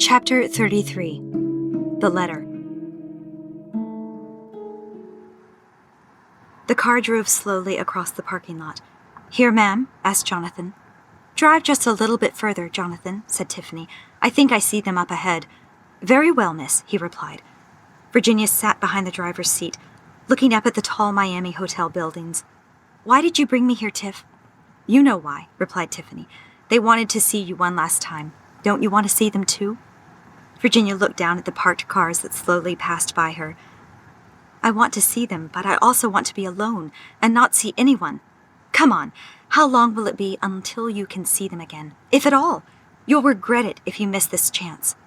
Chapter 33. The Letter. The car drove slowly across the parking lot. "Here, ma'am?" asked Jonathan. "Drive just a little bit further, Jonathan," said Tiffany. "I think I see them up ahead." "Very well, miss," he replied. Virginia sat behind the driver's seat, looking up at the tall Miami hotel buildings. "Why did you bring me here, Tiff?" "You know why," replied Tiffany. "They wanted to see you one last time. Don't you want to see them too?" Virginia looked down at the parked cars that slowly passed by her. "I want to see them, but I also want to be alone and not see anyone. Come on, how long will it be until you can see them again, if at all? You'll regret it if you miss this chance."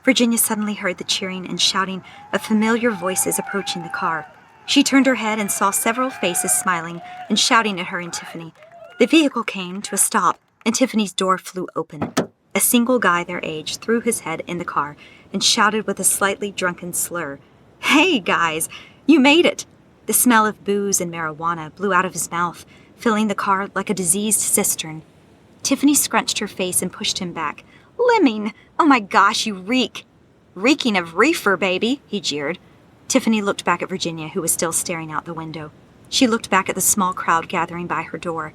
Virginia suddenly heard the cheering and shouting of familiar voices approaching the car. She turned her head and saw several faces smiling and shouting at her and Tiffany. The vehicle came to a stop, and Tiffany's door flew open. A single guy their age threw his head in the car and shouted with a slightly drunken slur, "Hey, guys, you made it!" The smell of booze and marijuana blew out of his mouth, filling the car like a diseased cistern. Tiffany scrunched her face and pushed him back. "Lemming! Oh my gosh, you reek!" "Reeking of reefer, baby," he jeered. Tiffany looked back at Virginia, who was still staring out the window. She looked back at the small crowd gathering by her door.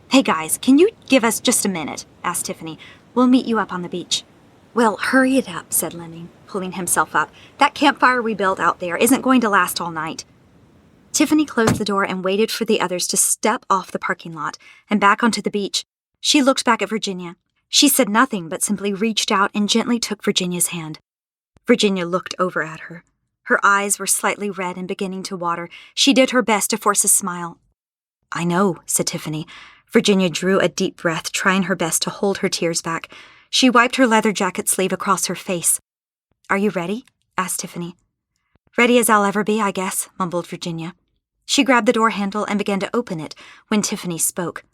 "Hey, guys, can you give us just a minute?" asked Tiffany. "We'll meet you up on the beach." "Well, hurry it up," said Lemming, pulling himself up. "That campfire we built out there isn't going to last all night." Tiffany closed the door and waited for the others to step off the parking lot and back onto the beach. She looked back at Virginia. She said nothing, but simply reached out and gently took Virginia's hand. Virginia looked over at her. Her eyes were slightly red and beginning to water. She did her best to force a smile. "I know," said Tiffany. Virginia drew a deep breath, trying her best to hold her tears back. She wiped her leather jacket sleeve across her face. "Are you ready?" asked Tiffany. "Ready as I'll ever be, I guess," mumbled Virginia. She grabbed the door handle and began to open it when Tiffany spoke.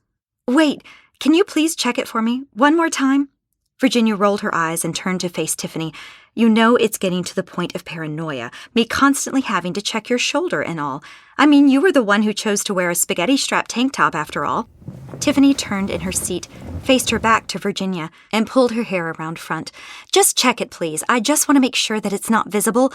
"Wait, can you please check it for me? One more time?" Virginia rolled her eyes and turned to face Tiffany. "You know it's getting to the point of paranoia, me constantly having to check your shoulder and all. I mean, you were the one who chose to wear a spaghetti-strap tank top after all." Tiffany turned in her seat, faced her back to Virginia, and pulled her hair around front. "Just check it, please. I just want to make sure that it's not visible."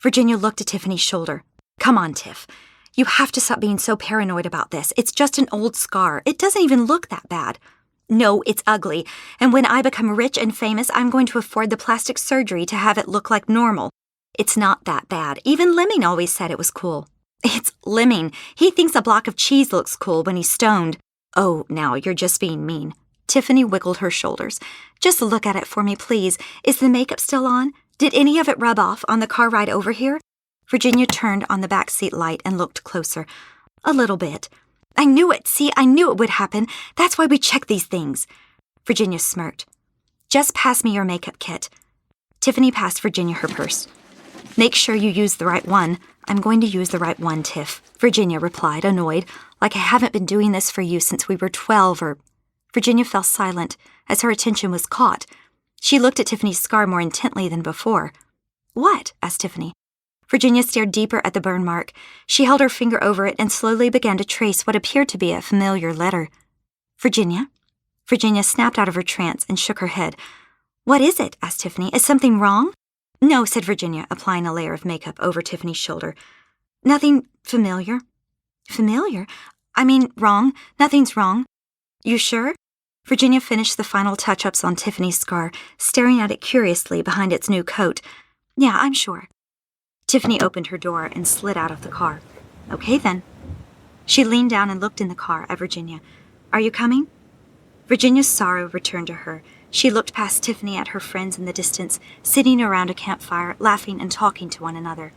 Virginia looked at Tiffany's shoulder. "Come on, Tiff. You have to stop being so paranoid about this. It's just an old scar. It doesn't even look that bad." "No, it's ugly, and when I become rich and famous, I'm going to afford the plastic surgery to have it look like normal. It's not that bad. Even Lemming always said it was cool." "It's Lemming. He thinks a block of cheese looks cool when he's stoned." "Oh, now you're just being mean." Tiffany wiggled her shoulders. "Just look at it for me, please. Is the makeup still on? Did any of it rub off on the car ride over here?" Virginia turned on the backseat light and looked closer. "A little bit." "I knew it. See, I knew it would happen. That's why we check these things." Virginia smirked. "Just pass me your makeup kit." Tiffany passed Virginia her purse. "Make sure you use the right one." "I'm going to use the right one, Tiff," Virginia replied, annoyed, "like I haven't been doing this for you since we were 12 or... Virginia fell silent as her attention was caught. She looked at Tiffany's scar more intently than before. "What?" asked Tiffany. Virginia stared deeper at the burn mark. She held her finger over it and slowly began to trace what appeared to be a familiar letter. "Virginia?" Virginia snapped out of her trance and shook her head. "What is it?" asked Tiffany. "Is something wrong?" "No," said Virginia, applying a layer of makeup over Tiffany's shoulder. "Nothing familiar." "Familiar? I mean, wrong. Nothing's wrong." "You sure?" Virginia finished the final touch-ups on Tiffany's scar, staring at it curiously behind its new coat. "Yeah, I'm sure." Tiffany opened her door and slid out of the car. "Okay, then." She leaned down and looked in the car at Virginia. "Are you coming?" Virginia's sorrow returned to her. She looked past Tiffany at her friends in the distance, sitting around a campfire, laughing and talking to one another.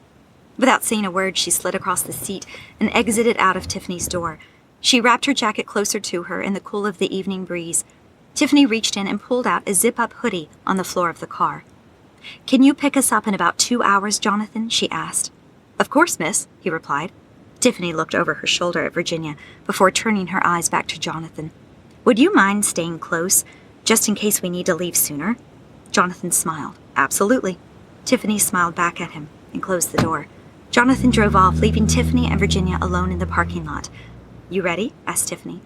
Without saying a word, she slid across the seat and exited out of Tiffany's door. She wrapped her jacket closer to her in the cool of the evening breeze. Tiffany reached in and pulled out a zip-up hoodie on the floor of the car. "Can you pick us up in about 2 hours, Jonathan?" she asked. "Of course, miss," he replied. Tiffany looked over her shoulder at Virginia before turning her eyes back to Jonathan. "Would you mind staying close, just in case we need to leave sooner?" Jonathan smiled. "Absolutely." Tiffany smiled back at him and closed the door. Jonathan drove off, leaving Tiffany and Virginia alone in the parking lot. "You ready?" asked Tiffany.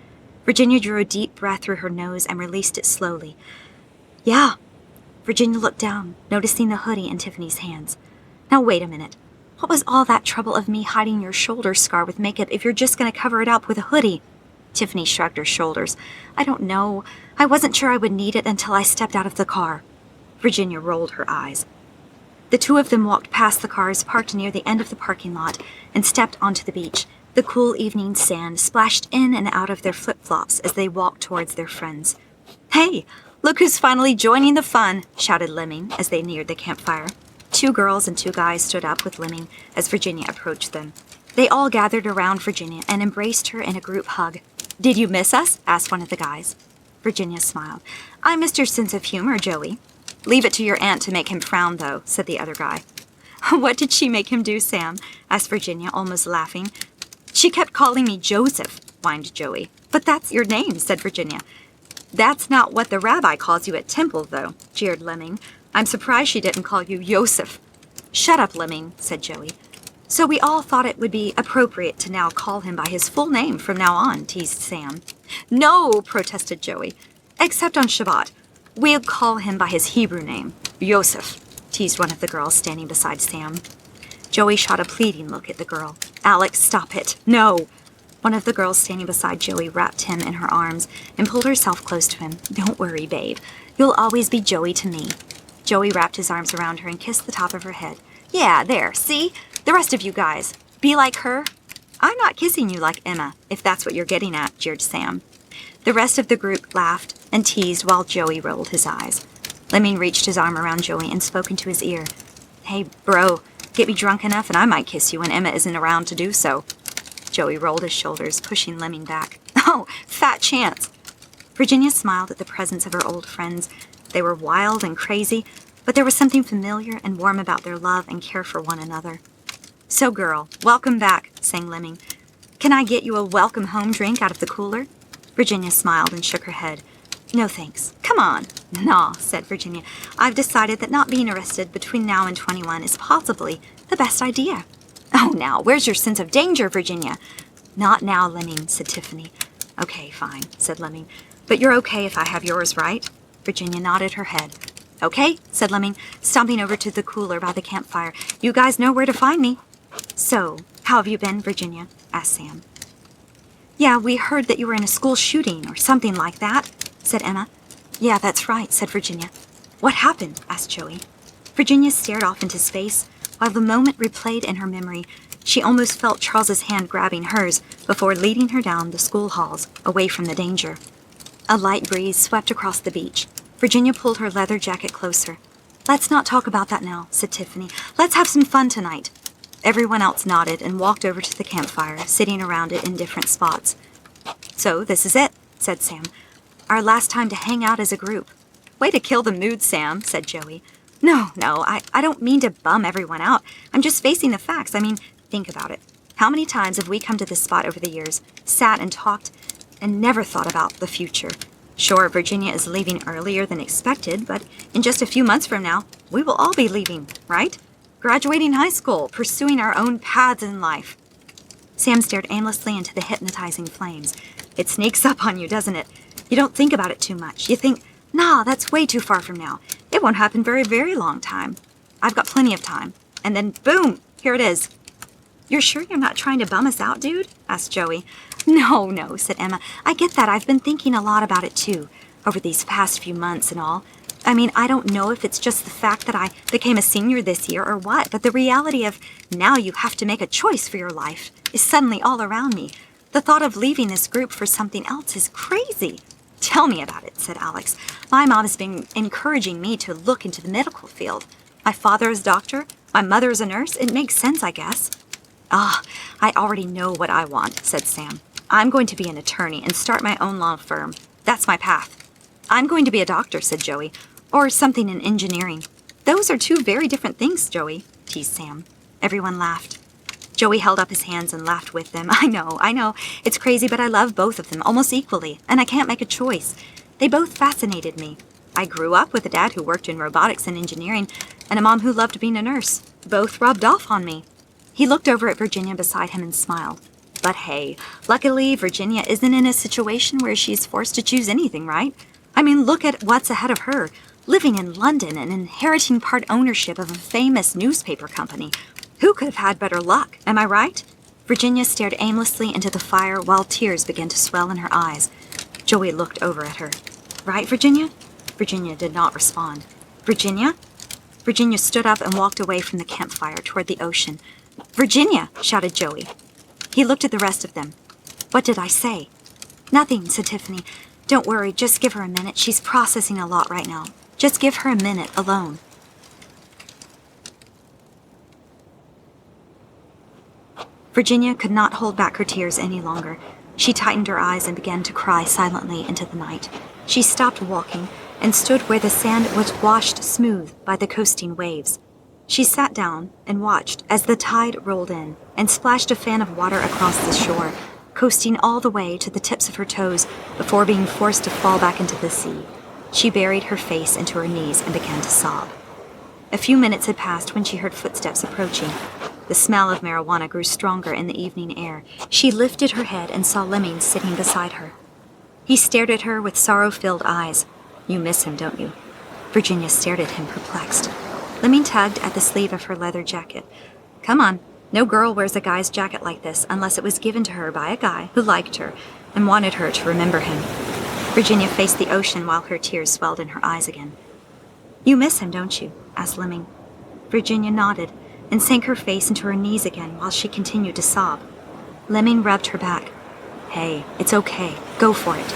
Virginia drew a deep breath through her nose and released it slowly. "Yeah." Virginia looked down, noticing the hoodie in Tiffany's hands. Now wait a minute. What was all that trouble of me hiding your shoulder scar with makeup if you're just going to cover it up with a hoodie? Tiffany shrugged her shoulders. I don't know. I wasn't sure I would need it until I stepped out of the car. Virginia rolled her eyes. The two of them walked past the cars parked near the end of the parking lot and stepped onto the beach. The cool evening sand splashed in and out of their flip-flops as they walked towards their friends. Hey, look who's finally joining the fun, shouted Lemming as they neared the campfire. 2 girls and 2 guys stood up with Lemming as Virginia approached them. They all gathered around Virginia and embraced her in a group hug. Did you miss us? Asked one of the guys. Virginia smiled. I missed your sense of humor, Joey. Leave it to your aunt to make him frown, though, said the other guy. What did she make him do, Sam? Asked Virginia, almost laughing. She kept calling me Joseph, whined Joey. But that's your name, said Virginia. That's not what the rabbi calls you at temple, though, jeered Lemming. I'm surprised she didn't call you Yosef. Shut up, Lemming, said Joey. So we all thought it would be appropriate to now call him by his full name from now on, teased Sam. No, protested Joey. Except on Shabbat. We'll call him by his Hebrew name, Yosef, teased one of the girls standing beside Sam. Joey shot a pleading look at the girl. Alex, stop it. No. One of the girls standing beside Joey wrapped him in her arms and pulled herself close to him. Don't worry, babe. You'll always be Joey to me. Joey wrapped his arms around her and kissed the top of her head. Yeah, there, see? The rest of you guys. Be like her? I'm not kissing you like Emma, if that's what you're getting at, jeered Sam. The rest of the group laughed and teased while Joey rolled his eyes. Lemming reached his arm around Joey and spoke into his ear. Hey, bro, get me drunk enough and I might kiss you when Emma isn't around to do so. Joey rolled his shoulders, pushing Lemming back. Oh, fat chance. Virginia smiled at the presence of her old friends. They were wild and crazy, but there was something familiar and warm about their love and care for one another. So, girl, welcome back, sang Lemming. Can I get you a welcome home drink out of the cooler? Virginia smiled and shook her head. No thanks. Come on. Nah, said Virginia. I've decided that not being arrested between now and 21 is possibly the best idea. Oh, now, where's your sense of danger, Virginia? Not now, Lemming, said Tiffany. Okay, fine, said Lemming. But you're okay if I have yours, right? Virginia nodded her head. Okay, said Lemming, stomping over to the cooler by the campfire. You guys know where to find me. So, how have you been, Virginia? Asked Sam. Yeah, we heard that you were in a school shooting or something like that, said Emma. Yeah, that's right, said Virginia. What happened? Asked Joey. Virginia stared off into space. While the moment replayed in her memory, she almost felt Charles's hand grabbing hers before leading her down the school halls, away from the danger. A light breeze swept across the beach. Virginia pulled her leather jacket closer. Let's not talk about that now, said Tiffany. Let's have some fun tonight. Everyone else nodded and walked over to the campfire, sitting around it in different spots. So this is it, said Sam. Our last time to hang out as a group. Way to kill the mood, Sam, said Joey. No, I don't mean to bum everyone out. I'm just facing the facts. I mean, think about it. How many times have we come to this spot over the years, sat and talked, and never thought about the future? Sure, Virginia is leaving earlier than expected, but in just a few months from now, we will all be leaving, right? Graduating high school, pursuing our own paths in life. Sam stared aimlessly into the hypnotizing flames. It sneaks up on you, doesn't it? You don't think about it too much. You think, nah, that's way too far from now. It won't happen very, very long time. I've got plenty of time. And then, boom, here it is. You're sure you're not trying to bum us out, dude? Asked Joey. No, said Emma. I get that. I've been thinking a lot about it, too, over these past few months and all. I mean, I don't know if it's just the fact that I became a senior this year or what, but the reality of now you have to make a choice for your life is suddenly all around me. The thought of leaving this group for something else is crazy. Tell me about it, said Alex. My mom has been encouraging me to look into the medical field. My father is a doctor. My mother is a nurse. It makes sense, I guess. I already know what I want, said Sam. I'm going to be an attorney and start my own law firm. That's my path. I'm going to be a doctor, said Joey. Or something in engineering. Those are two very different things, Joey, teased Sam. Everyone laughed. Joey held up his hands and laughed with them. I know. It's crazy, but I love both of them almost equally, and I can't make a choice. They both fascinated me. I grew up with a dad who worked in robotics and engineering, and a mom who loved being a nurse. Both rubbed off on me. He looked over at Virginia beside him and smiled. But hey, luckily Virginia isn't in a situation where she's forced to choose anything, right? I mean, look at what's ahead of her. living in London and inheriting part ownership of a famous newspaper company. Who could have had better luck, am I right? Virginia stared aimlessly into the fire while tears began to swell in her eyes. Joey looked over at her. Right, Virginia? Virginia did not respond. Virginia? Virginia stood up and walked away from the campfire toward the ocean. Virginia, shouted Joey. He looked at the rest of them. What did I say? Nothing, said Tiffany. Don't worry, just give her a minute. She's processing a lot right now. Just give her a minute alone. Virginia could not hold back her tears any longer. She tightened her eyes and began to cry silently into the night. She stopped walking and stood where the sand was washed smooth by the coasting waves. She sat down and watched as the tide rolled in and splashed a fan of water across the shore, coasting all the way to the tips of her toes before being forced to fall back into the sea. She buried her face into her knees and began to sob. A few minutes had passed when she heard footsteps approaching. The smell of marijuana grew stronger in the evening air. She lifted her head and saw Lemming sitting beside her. He stared at her with sorrow-filled eyes. You miss him, don't you? Virginia stared at him, perplexed. Lemming tugged at the sleeve of her leather jacket. Come on, no girl wears a guy's jacket like this unless it was given to her by a guy who liked her and wanted her to remember him. Virginia faced the ocean while her tears swelled in her eyes again. You miss him, don't you? Asked Lemming. Virginia nodded and sank her face into her knees again while she continued to sob. Lemming rubbed her back. Hey, it's okay. Go for it.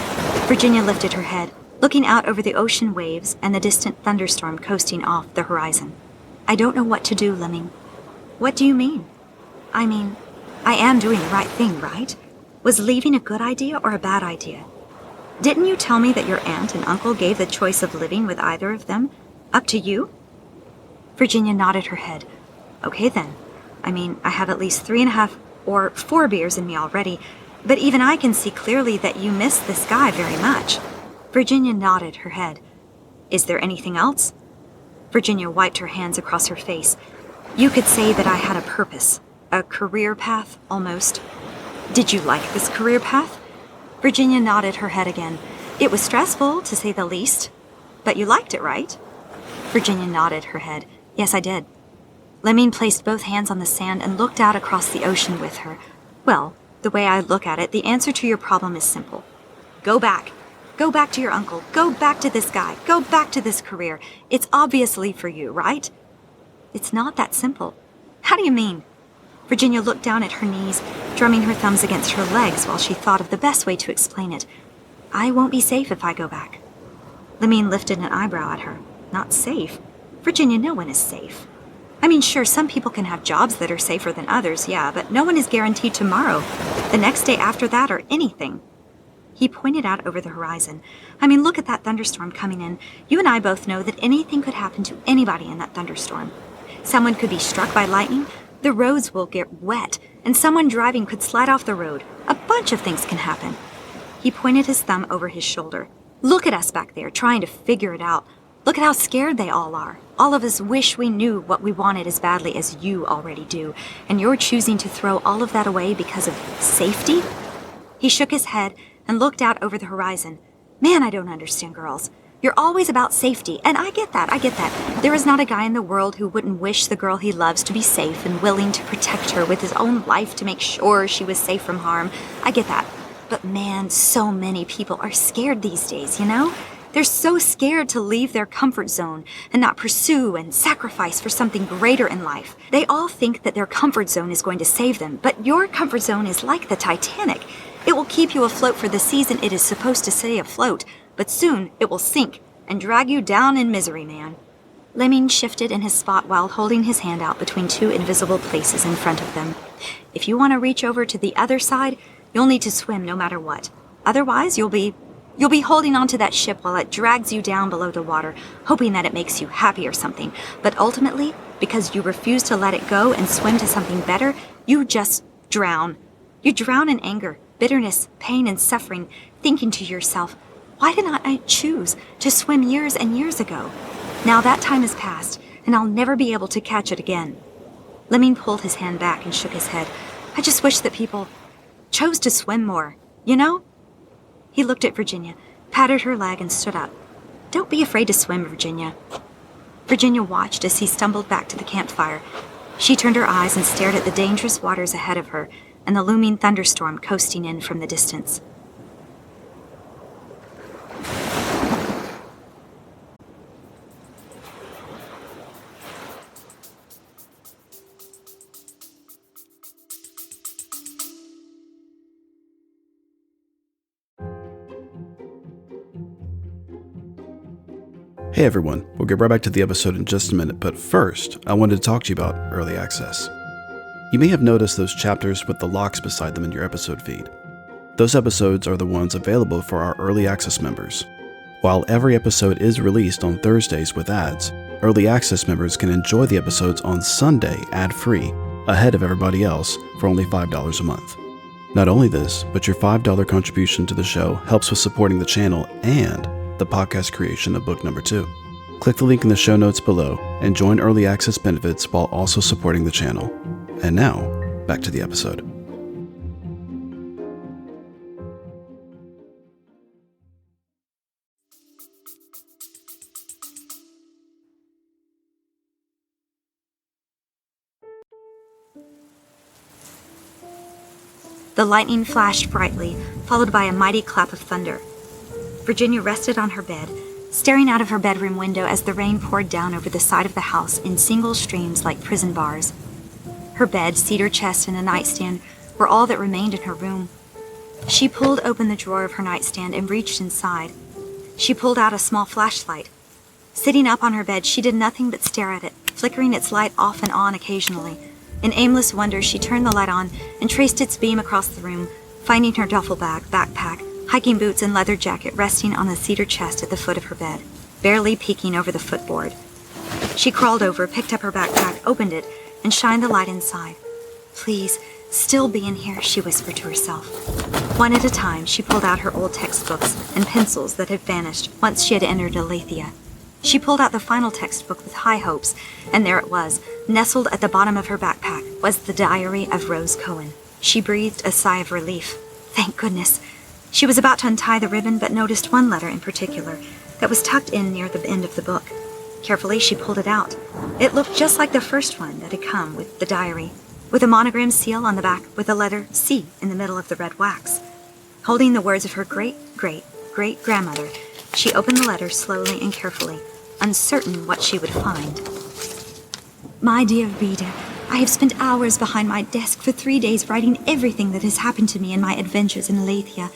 Virginia lifted her head, looking out over the ocean waves and the distant thunderstorm coasting off the horizon. I don't know what to do, Lemming. What do you mean? I mean, I am doing the right thing, right? Was leaving a good idea or a bad idea? Didn't you tell me that your aunt and uncle gave the choice of living with either of them up to you? Virginia nodded her head. Okay then. I mean, I have at least 3.5 or 4 beers in me already, but even I can see clearly that you miss this guy very much. Virginia nodded her head. Is there anything else? Virginia wiped her hands across her face. You could say that I had a purpose, a career path, almost. Did you like this career path? Virginia nodded her head again. It was stressful, to say the least. But you liked it, right? Virginia nodded her head. Yes, I did. Lemming placed both hands on the sand and looked out across the ocean with her. Well, the way I look at it, the answer to your problem is simple. Go back. Go back to your uncle. Go back to this guy. Go back to this career. It's obviously for you, right? It's not that simple. How do you mean? Virginia looked down at her knees, drumming her thumbs against her legs while she thought of the best way to explain it. I won't be safe if I go back. Lemming lifted an eyebrow at her. Not safe? Virginia, no one is safe. I mean, sure, some people can have jobs that are safer than others, yeah, but no one is guaranteed tomorrow, the next day after that, or anything. He pointed out over the horizon. I mean, look at that thunderstorm coming in. You and I both know that anything could happen to anybody in that thunderstorm. Someone could be struck by lightning, the roads will get wet, and someone driving could slide off the road. A bunch of things can happen. He pointed his thumb over his shoulder. Look at us back there, trying to figure it out. Look at how scared they all are. All of us wish we knew what we wanted as badly as you already do, and you're choosing to throw all of that away because of safety? He shook his head and looked out over the horizon. Man, I don't understand girls. You're always about safety, and I get that. There is not a guy in the world who wouldn't wish the girl he loves to be safe and willing to protect her with his own life to make sure she was safe from harm. I get that. But man, so many people are scared these days, you know? They're so scared to leave their comfort zone and not pursue and sacrifice for something greater in life. They all think that their comfort zone is going to save them, but your comfort zone is like the Titanic. It will keep you afloat for the season it is supposed to stay afloat, but soon it will sink and drag you down in misery, man. Lemming shifted in his spot while holding his hand out between 2 invisible places in front of them. If you want to reach over to the other side, you'll need to swim no matter what. Otherwise, you'll be holding onto that ship while it drags you down below the water, hoping that it makes you happy or something. But ultimately, because you refuse to let it go and swim to something better, you just drown. You drown in anger, bitterness, pain, and suffering, thinking to yourself, why did not I choose to swim years and years ago? Now that time has passed, and I'll never be able to catch it again. Lemming pulled his hand back and shook his head. I just wish that people chose to swim more, you know? He looked at Virginia, patted her leg, and stood up. Don't be afraid to swim, Virginia." Virginia watched as he stumbled back to the campfire. She turned her eyes and stared at the dangerous waters ahead of her and the looming thunderstorm coasting in from the distance. Hey everyone, we'll get right back to the episode in just a minute, but first, I wanted to talk to you about early access. You may have noticed those chapters with the locks beside them in your episode feed. Those episodes are the ones available for our early access members. While every episode is released on Thursdays with ads, early access members can enjoy the episodes on Sunday ad-free, ahead of everybody else, for only $5 a month. Not only this, but your $5 contribution to the show helps with supporting the channel and the podcast creation of book number 2. Click the link in the show notes below and join early access benefits while also supporting the channel. And now, back to the episode. The lightning flashed brightly, followed by a mighty clap of thunder. Virginia rested on her bed, staring out of her bedroom window as the rain poured down over the side of the house in single streams like prison bars. Her bed, cedar chest, and a nightstand were all that remained in her room. She pulled open the drawer of her nightstand and reached inside. She pulled out a small flashlight. Sitting up on her bed, she did nothing but stare at it, flickering its light off and on occasionally. In aimless wonder, she turned the light on and traced its beam across the room, finding her duffel bag, backpack, hiking boots, and leather jacket resting on the cedar chest at the foot of her bed, barely peeking over the footboard. She crawled over, picked up her backpack, opened it, and shined the light inside. "Please, still be in here," she whispered to herself. One at a time, she pulled out her old textbooks and pencils that had vanished once she had entered Aletheia. She pulled out the final textbook with high hopes, and there it was, nestled at the bottom of her backpack, was the Diary of Rose Cohen. She breathed a sigh of relief. Thank goodness. She was about to untie the ribbon, but noticed one letter in particular that was tucked in near the end of the book. Carefully, she pulled it out. It looked just like the first one that had come with the diary, with a monogram seal on the back with the letter C in the middle of the red wax. Holding the words of her great-great-great-grandmother, she opened the letter slowly and carefully, uncertain what she would find. "My dear reader, I have spent hours behind my desk for 3 days writing everything that has happened to me in my adventures in Aletheia.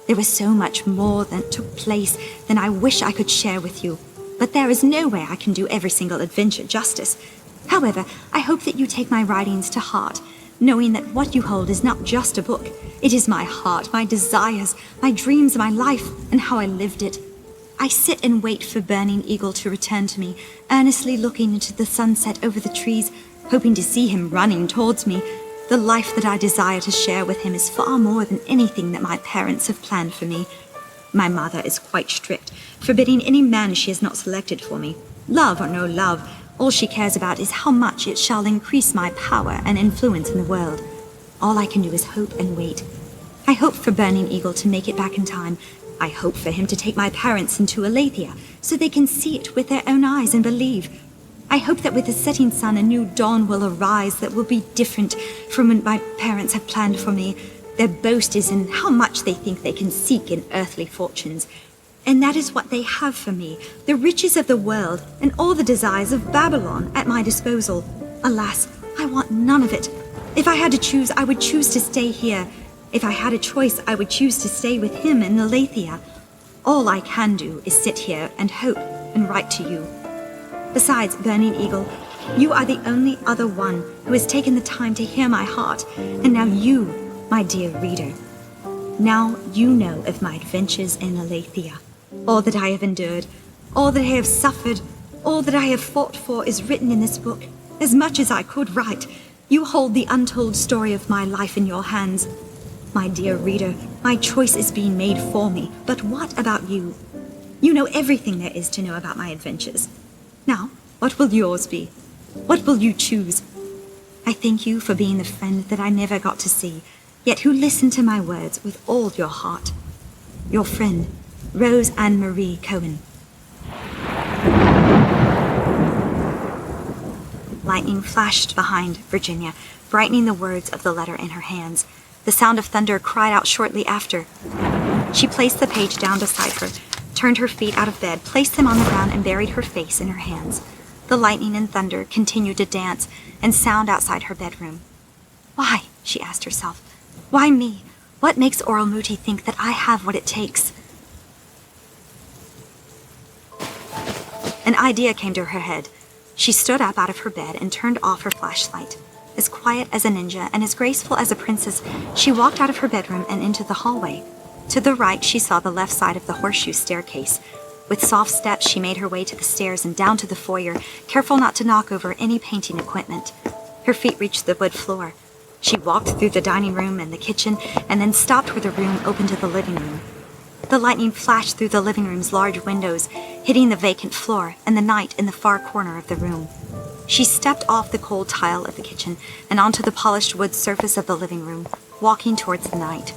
There was so much more that took place than I wish I could share with you, but there is no way I can do every single adventure justice. However, I hope that you take my writings to heart, knowing that what you hold is not just a book. It is my heart, my desires, my dreams, my life, and how I lived it. I sit and wait for Burning Eagle to return to me, earnestly looking into the sunset over the trees, hoping to see him running towards me. The life that I desire to share with him is far more than anything that my parents have planned for me. My mother is quite strict, forbidding any man she has not selected for me. Love or no love, all she cares about is how much it shall increase my power and influence in the world. All I can do is hope and wait. I hope for Burning Eagle to make it back in time. I hope for him to take my parents into Aletheia so they can see it with their own eyes and believe. I hope that with the setting sun a new dawn will arise that will be different from what my parents have planned for me. Their boast is in how much they think they can seek in earthly fortunes. And that is what they have for me, the riches of the world and all the desires of Babylon at my disposal. Alas, I want none of it. If I had to choose, I would choose to stay here. If I had a choice, I would choose to stay with him in Aletheia. All I can do is sit here and hope and write to you. Besides, Burning Eagle, you are the only other one who has taken the time to hear my heart, and now you, my dear reader, now you know of my adventures in Aletheia. All that I have endured, all that I have suffered, all that I have fought for is written in this book. As much as I could write, you hold the untold story of my life in your hands. My dear reader, my choice is being made for me, but what about you? You know everything there is to know about my adventures. Now, what will yours be? What will you choose? I thank you for being the friend that I never got to see, yet who listened to my words with all your heart. Your friend, Rose Anne Marie Cohen. Lightning flashed behind Virginia, brightening the words of the letter in her hands. The sound of thunder cried out shortly after. She placed the page down beside her, turned her feet out of bed, placed them on the ground, and buried her face in her hands. The lightning and thunder continued to dance and sound outside her bedroom. Why? She asked herself. Why me? What makes Oralmuti think that I have what it takes? An idea came to her head. She stood up out of her bed and turned off her flashlight. As quiet as a ninja and as graceful as a princess, she walked out of her bedroom and into the hallway. To the right, she saw the left side of the horseshoe staircase. With soft steps, she made her way to the stairs and down to the foyer, careful not to knock over any painting equipment. Her feet reached the wood floor. She walked through the dining room and the kitchen, and then stopped where the room opened to the living room. The lightning flashed through the living room's large windows, hitting the vacant floor and the night in the far corner of the room. She stepped off the cold tile of the kitchen and onto the polished wood surface of the living room, walking towards the night.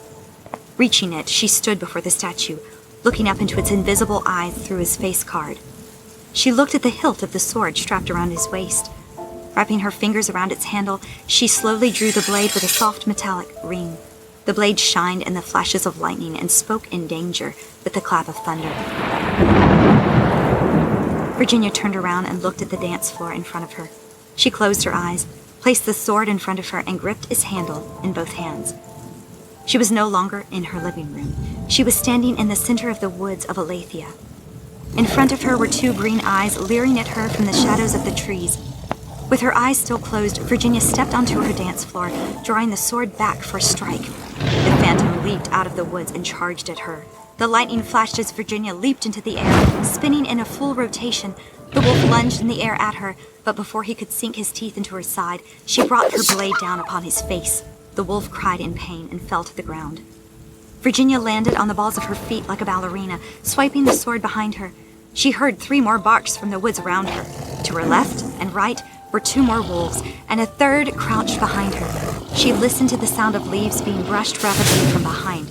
Reaching it, she stood before the statue, looking up into its invisible eyes through his face card. She looked at the hilt of the sword strapped around his waist. Wrapping her fingers around its handle, she slowly drew the blade with a soft metallic ring. The blade shined in the flashes of lightning and spoke in danger with the clap of thunder. Virginia turned around and looked at the dance floor in front of her. She closed her eyes, placed the sword in front of her, and gripped its handle in both hands. She was no longer in her living room. She was standing in the center of the woods of Aletheia. In front of her were two green eyes leering at her from the shadows of the trees. With her eyes still closed, Virginia stepped onto her dance floor, drawing the sword back for a strike. The phantom leaped out of the woods and charged at her. The lightning flashed as Virginia leaped into the air, spinning in a full rotation. The wolf lunged in the air at her, but before he could sink his teeth into her side, she brought her blade down upon his face. The wolf cried in pain and fell to the ground. Virginia landed on the balls of her feet like a ballerina, swiping the sword behind her. She heard 3 more barks from the woods around her. To her left and right were 2 more wolves, and a third crouched behind her. She listened to the sound of leaves being brushed rapidly from behind.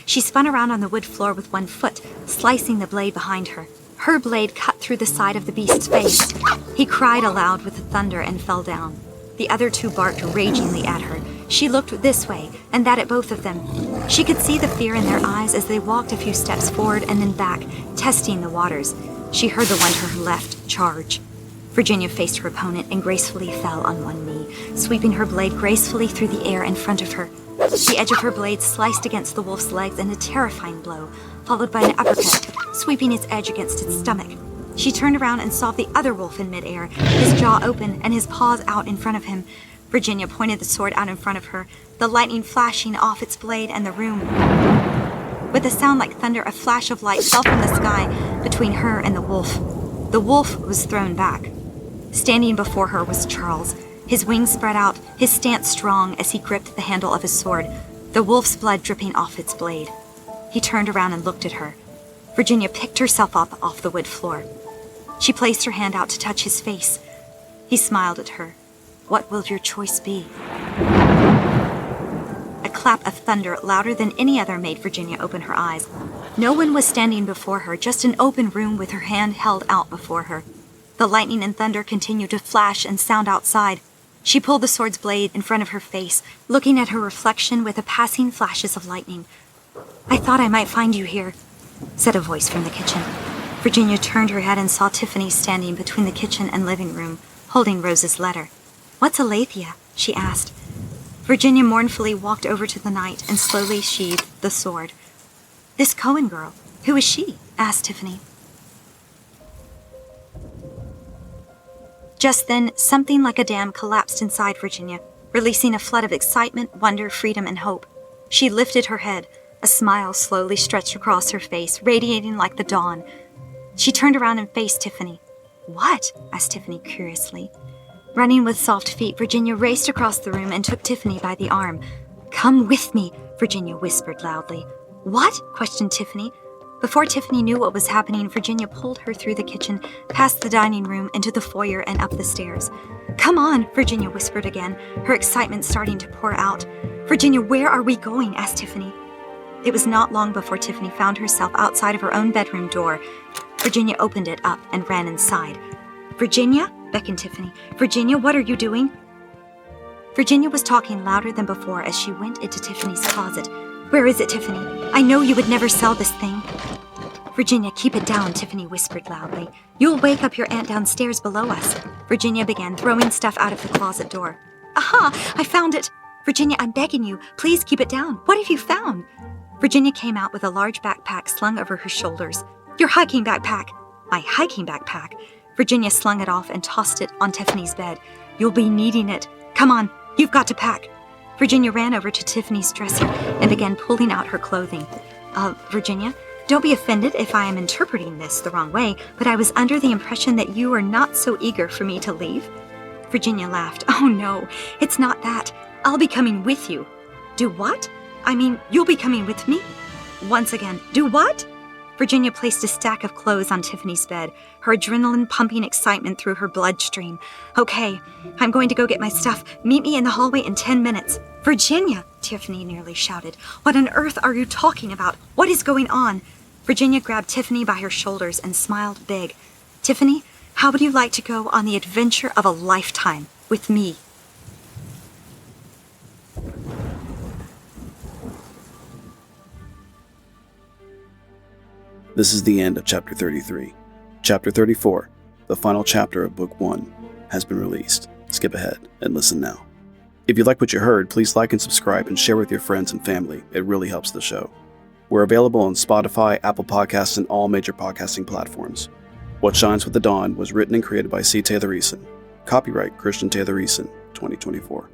She spun around on the wood floor with 1 foot, slicing the blade behind her. Her blade cut through the side of the beast's face. He cried aloud with the thunder and fell down. The other 2 barked ragingly at her. She looked this way and that at both of them. She could see the fear in their eyes as they walked a few steps forward and then back, testing the waters. She heard the one to her left charge. Virginia faced her opponent and gracefully fell on 1 knee, sweeping her blade gracefully through the air in front of her. The edge of her blade sliced against the wolf's legs in a terrifying blow, followed by an uppercut, sweeping its edge against its stomach. She turned around and saw the other wolf in midair, his jaw open and his paws out in front of him. Virginia pointed the sword out in front of her, the lightning flashing off its blade and the room. With a sound like thunder, a flash of light fell from the sky between her and the wolf. The wolf was thrown back. Standing before her was Charles, his wings spread out, his stance strong as he gripped the handle of his sword, the wolf's blood dripping off its blade. He turned around and looked at her. Virginia picked herself up off the wood floor. She placed her hand out to touch his face. He smiled at her. What will your choice be? A clap of thunder, louder than any other, made Virginia open her eyes. No one was standing before her, just an open room with her hand held out before her. The lightning and thunder continued to flash and sound outside. She pulled the sword's blade in front of her face, looking at her reflection with the passing flashes of lightning. I thought I might find you here, said a voice from the kitchen. Virginia turned her head and saw Tiffany standing between the kitchen and living room, holding Rose's letter. What's Aletheia? She asked. Virginia mournfully walked over to the knight and slowly sheathed the sword. This Cohen girl, who is she? Asked Tiffany. Just then, something like a dam collapsed inside Virginia, releasing a flood of excitement, wonder, freedom, and hope. She lifted her head. A smile slowly stretched across her face, radiating like the dawn. She turned around and faced Tiffany. What? Asked Tiffany curiously. Running with soft feet, Virginia raced across the room and took Tiffany by the arm. Come with me, Virginia whispered loudly. What? Questioned Tiffany. Before Tiffany knew what was happening, Virginia pulled her through the kitchen, past the dining room, into the foyer and up the stairs. Come on, Virginia whispered again, her excitement starting to pour out. Virginia, where are we going? Asked Tiffany. It was not long before Tiffany found herself outside of her own bedroom door. Virginia opened it up and ran inside. Virginia? beckoned Tiffany. Virginia, what are you doing? Virginia was talking louder than before as she went into Tiffany's closet. Where is it, Tiffany? I know you would never sell this thing. Virginia, keep it down, Tiffany whispered loudly. You'll wake up your aunt downstairs below us. Virginia began throwing stuff out of the closet door. Aha! I found it! Virginia, I'm begging you, please keep it down. What have you found? Virginia came out with a large backpack slung over her shoulders. Your hiking backpack. My hiking backpack. Virginia slung it off and tossed it on Tiffany's bed. You'll be needing it. Come on, you've got to pack. Virginia ran over to Tiffany's dresser and began pulling out her clothing. Virginia, don't be offended if I am interpreting this the wrong way, but I was under the impression that you are not so eager for me to leave. Virginia laughed. Oh no, it's not that. I'll be coming with you. Do what? I mean, you'll be coming with me. Once again, do what? Virginia placed a stack of clothes on Tiffany's bed, her adrenaline pumping excitement through her bloodstream. Okay, I'm going to go get my stuff. Meet me in the hallway in 10 minutes. Virginia, Tiffany nearly shouted. What on earth are you talking about? What is going on? Virginia grabbed Tiffany by her shoulders and smiled big. Tiffany, how would you like to go on the adventure of a lifetime with me? This is the end of Chapter 33. Chapter 34, the final chapter of Book 1, has been released. Skip ahead and listen now. If you like what you heard, please like and subscribe and share with your friends and family. It really helps the show. We're available on Spotify, Apple Podcasts, and all major podcasting platforms. What Shines with the Dawn was written and created by C. Taylor Eason. Copyright Christian Taylor Eason, 2024.